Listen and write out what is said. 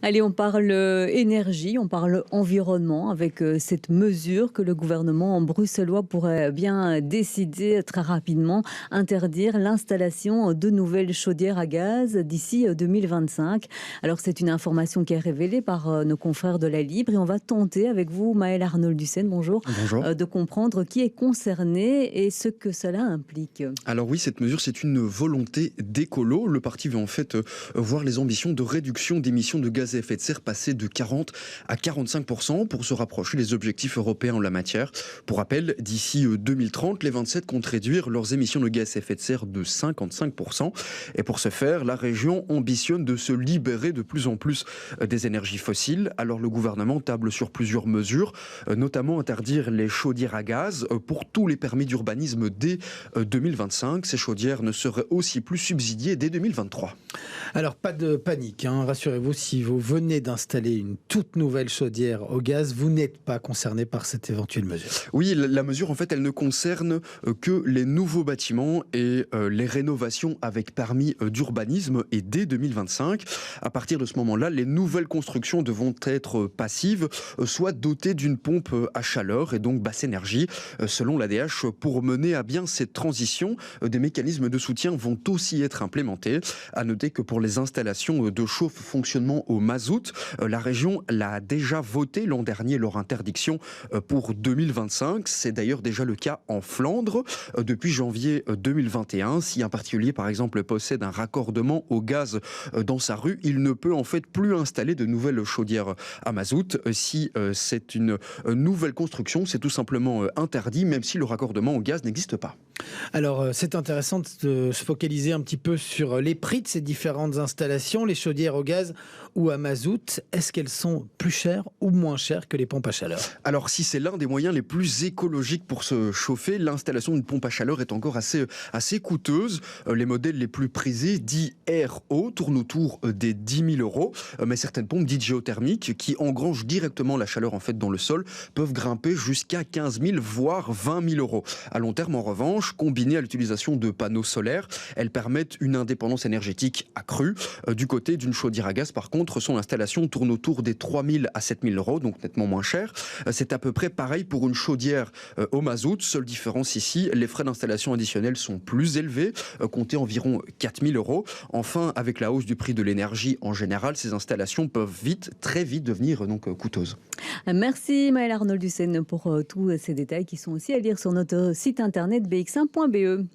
Allez, on parle énergie, on parle environnement avec cette mesure que le gouvernement bruxellois pourrait bien décider très rapidement, interdire l'installation de nouvelles chaudières à gaz d'ici 2025. Alors c'est une information qui est révélée par nos confrères de la Libre et on va tenter avec vous, Maëlle Arnold-Ducène, bonjour, Bonjour. de comprendre qui est concerné et ce que cela implique. Alors oui, cette mesure, c'est une volonté d'écolo. Le parti veut en fait voir les ambitions de réduction d'émissions de gaz à effet de serre passer de 40 à 45% pour se rapprocher des objectifs européens en la matière. Pour rappel, d'ici 2030, les 27 comptent réduire leurs émissions de gaz à effet de serre de 55%. Et pour ce faire, la région ambitionne de se libérer de plus en plus des énergies fossiles. Alors le gouvernement table sur plusieurs mesures, notamment interdire les chaudières à gaz pour tous les permis d'urbanisme dès 2025. Ces chaudières ne seraient aussi plus subsidiées dès 2023. Alors, pas de panique, rassurez-vous, si vous venez d'installer une toute nouvelle chaudière au gaz, vous n'êtes pas concerné par cette éventuelle mesure. Oui, la mesure, en fait, elle ne concerne que les nouveaux bâtiments et les rénovations avec permis d'urbanisme et dès 2025. À partir de ce moment-là, les nouvelles constructions devront être passives, soit dotées d'une pompe à chaleur et donc basse énergie. Selon l'ADH, pour mener à bien cette transition, des mécanismes de soutien vont aussi être implémentés. À noter que pour les installations de chauffe-fonctionnement au mazout, la région l'a déjà voté l'an dernier leur interdiction pour 2025. C'est d'ailleurs déjà le cas en Flandre depuis janvier 2021. Si un particulier, par exemple, possède un raccordement au gaz dans sa rue, il ne peut en fait plus installer de nouvelles chaudières à mazout. Si c'est une nouvelle construction, c'est tout simplement interdit, même si le raccordement au gaz n'existe pas. Alors, c'est intéressant de se focaliser un petit peu sur les prix de ces différentes installations, les chaudières au gaz ou à mazout. Est-ce qu'elles sont plus chères ou moins chères que les pompes à chaleur ? Alors si c'est l'un des moyens les plus écologiques pour se chauffer, l'installation d'une pompe à chaleur est encore assez coûteuse. Les modèles les plus prisés, dits RO, tournent autour des 10 000 euros. Mais certaines pompes dites géothermiques, qui engrangent directement la chaleur en fait dans le sol, peuvent grimper jusqu'à 15 000 voire 20 000 euros. À long terme, en revanche, combinées à l'utilisation de panneaux solaires, elles permettent une indépendance énergétique accrue. Du côté d'une chaudière à gaz, par contre, son installation tourne autour des 3 000 à 7 000 euros, donc nettement moins cher. C'est à peu près pareil pour une chaudière au mazout. Seule différence ici, les frais d'installation additionnels sont plus élevés, comptés environ 4 000 euros. Enfin, avec la hausse du prix de l'énergie en général, ces installations peuvent très vite devenir donc coûteuses. Merci Maëlle Arnold-Ducène pour tous ces détails qui sont aussi à lire sur notre site internet bx1.be.